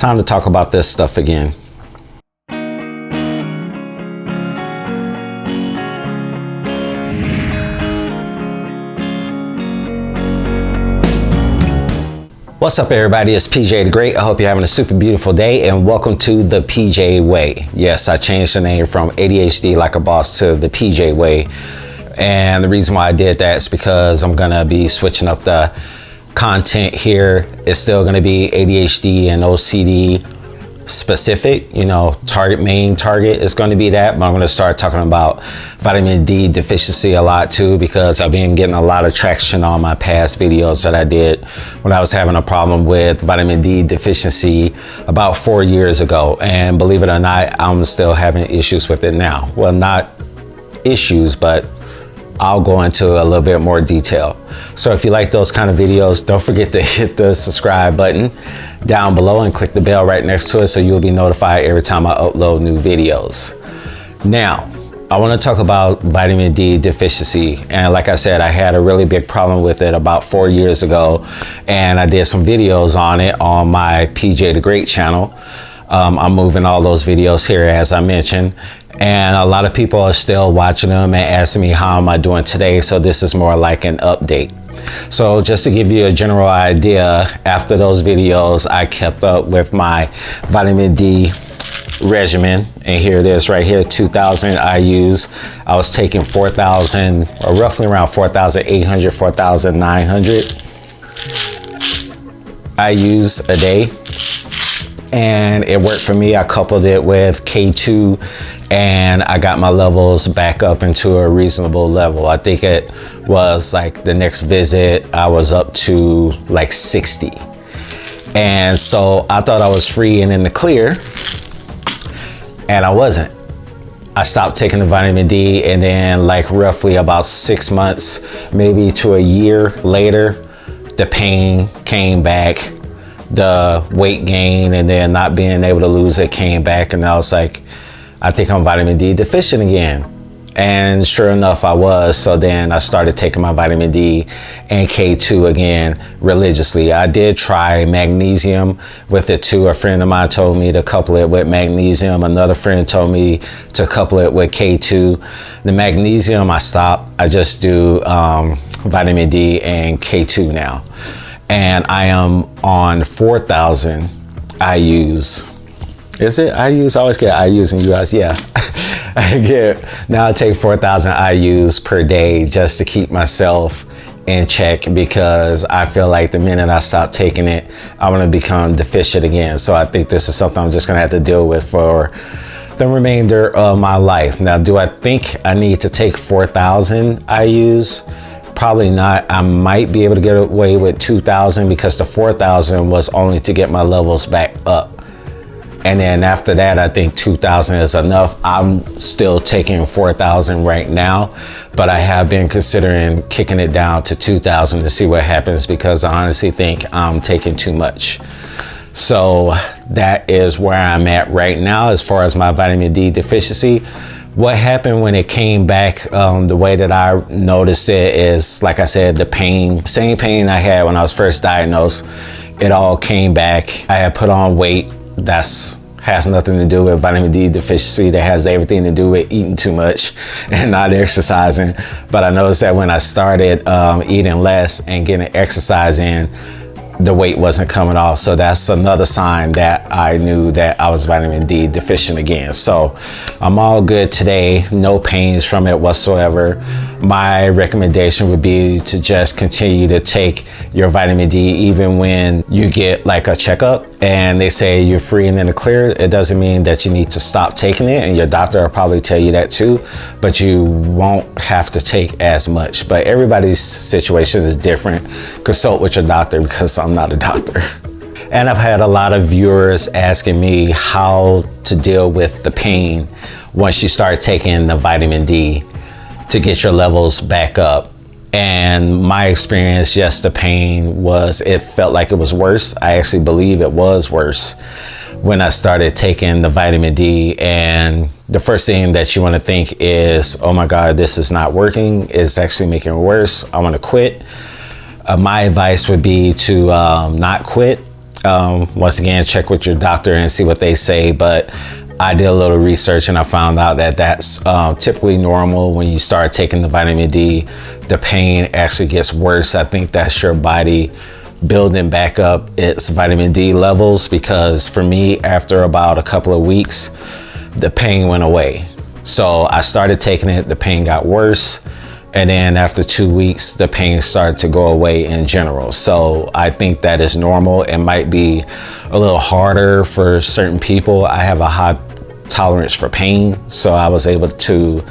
time to talk about this stuff again. What's up, everybody? It's PJ the Great. I hope you're having a super beautiful day, and welcome to the PJ Way. Yes, I changed the name from ADHD Like a Boss to the PJ Way. And the reason why I did that is because I'm gonna be switching up the content here. It's still gonna be ADHD and OCD specific, you know, main target is going to be that, but I'm going to start talking about vitamin D deficiency a lot too, because I've been getting a lot of traction on my past videos that I did when I was having a problem with vitamin D deficiency about 4 years ago. And believe it or not, I'm still having issues with it now. Well, not issues, but I'll go into a little bit more detail. So if you like those kind of videos, don't forget to hit the subscribe button down below and click the bell right next to it so you'll be notified every time I upload new videos. Now, I want to talk about vitamin D deficiency. And like I said, I had a really big problem with it about 4 years ago, and I did some videos on it on my PJ the Great channel. I'm moving all those videos here, as I mentioned, and a lot of people are still watching them and asking me how am I doing today. So this is more like an update. So just to give you a general idea, after those videos, I kept up with my vitamin D regimen, and here it is right here, 2,000 IUs. I was taking 4,000, or roughly around 4,800, 4,900 IUs a day. And it worked for me. I coupled it with K2 and I got my levels back up into a reasonable level. I think it was like the next visit, I was up to like 60. And so I thought I was free and in the clear, and I wasn't. I stopped taking the vitamin D, and then like roughly about 6 months, maybe to a year later, the pain came back. The weight gain and then not being able to lose it came back, and I was like, I think I'm vitamin D deficient again. And sure enough, I was. So then I started taking my vitamin D and K2 again religiously. I did try magnesium with it too. A friend of mine told me to couple it with magnesium. Another friend told me to couple it with K2. The magnesium I stopped. I just do vitamin D and K2 now. And I am on 4,000 IUs. Is it IUs? I always get IUs in US. Yeah, now I take 4,000 IUs per day just to keep myself in check, because I feel like the minute I stop taking it, I'm gonna become deficient again. So I think this is something I'm just gonna have to deal with for the remainder of my life. Now, do I think I need to take 4,000 IUs? Probably not. I might be able to get away with 2,000, because the 4,000 was only to get my levels back up. And then after that, I think 2,000 is enough. I'm still taking 4,000 right now, but I have been considering kicking it down to 2,000 to see what happens, because I honestly think I'm taking too much. So that is where I'm at right now as far as my vitamin D deficiency. What happened when it came back, the way that I noticed it is, like I said, the pain, same pain I had when I was first diagnosed, it all came back. I had put on weight. Has nothing to do with vitamin D deficiency. That has everything to do with eating too much and not exercising. But I noticed that when I started eating less and getting exercise in, the weight wasn't coming off. So that's another sign that I knew that I was vitamin D deficient again. So I'm all good today, no pains from it whatsoever. My recommendation would be to just continue to take your vitamin D even when you get like a checkup and they say you're free and in the clear. It doesn't mean that you need to stop taking it, and your doctor will probably tell you that too, but you won't have to take as much. But everybody's situation is different. Consult with your doctor, because I'm not a doctor. And I've had a lot of viewers asking me how to deal with the pain once you start taking the vitamin D to get your levels back up. And my experience, yes, the pain it felt like it was worse. I actually believe it was worse when I started taking the vitamin D. And the first thing that you want to think is, oh my God, this is not working. It's actually making it worse. I want to quit. My advice would be to not quit Once again, check with your doctor and see what they say. But I did a little research and I found out that that's typically normal. When you start taking the vitamin D, the pain actually gets worse. I think that's your body building back up its vitamin D levels, because for me, after about a couple of weeks, the pain went away. So I started taking it, the pain got worse. And then after 2 weeks, the pain started to go away in general. So I think that is normal. It might be a little harder for certain people. I have a high tolerance for pain, so I was able to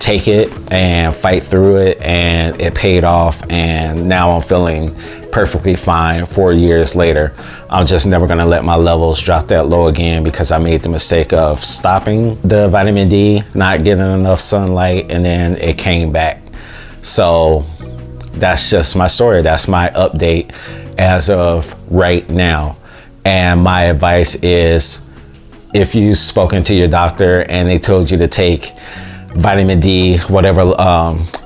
take it and fight through it, and it paid off. And now I'm feeling perfectly fine 4 years later. I'm just never gonna let my levels drop that low again, because I made the mistake of stopping the vitamin D, not getting enough sunlight, and then it came back. So that's just my story. That's my update as of right now. And my advice is, if you've spoken to your doctor and they told you to take vitamin D, whatever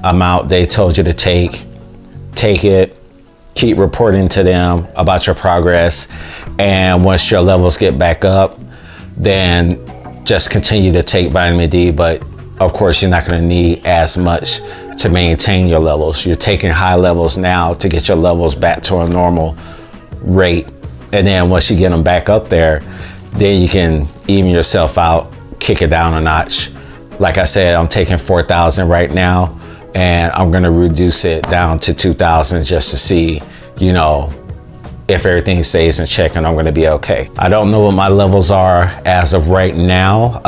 amount they told you to take it. Keep reporting to them about your progress. And once your levels get back up, then just continue to take vitamin D. But of course, you're not going to need as much to maintain your levels. You're taking high levels now to get your levels back to a normal rate. And then once you get them back up there, then you can even yourself out, kick it down a notch. Like I said, I'm taking 4,000 right now, and I'm gonna reduce it down to 2,000 just to see, you know, if everything stays in check and I'm gonna be okay. I don't know what my levels are as of right now.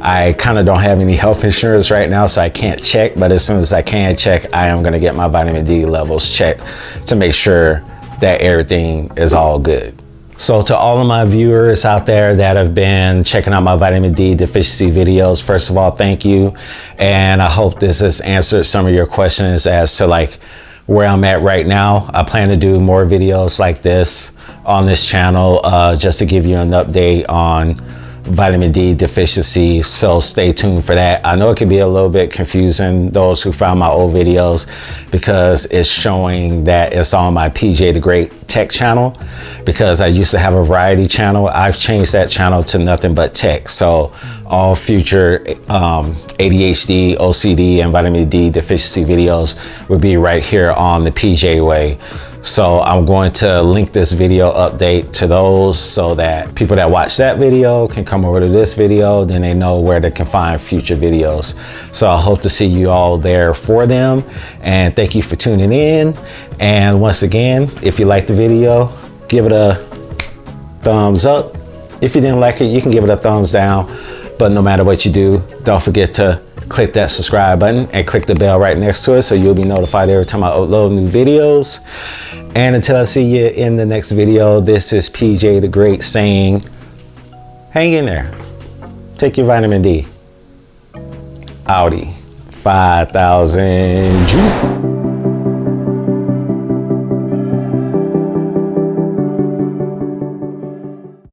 I kind of don't have any health insurance right now, so I can't check, but as soon as I can check, I am gonna get my vitamin D levels checked to make sure that everything is all good. So to all of my viewers out there that have been checking out my vitamin D deficiency videos, first of all, thank you. And I hope this has answered some of your questions as to like where I'm at right now. I plan to do more videos like this on this channel, just to give you an update on vitamin D deficiency. So stay tuned for that. I know it can be a little bit confusing, those who found my old videos, because it's showing that it's on my PJ the Great Tech channel, because I used to have a variety channel. I've changed that channel to nothing but tech. So all future ADHD, OCD, and vitamin D deficiency videos would be right here on the PJ Way. So I'm going to link this video update to those, so that people that watch that video can come over to this video, then they know where they can find future videos. So I hope to see you all there for them, and thank you for tuning in. And once again, if you liked the video, give it a thumbs up. If you didn't like it, you can give it a thumbs down. But no matter what you do, don't forget to click that subscribe button and click the bell right next to it, so you'll be notified every time I upload new videos. And until I see you in the next video, this is PJ the Great saying, hang in there. Take your vitamin D. Audi 5000.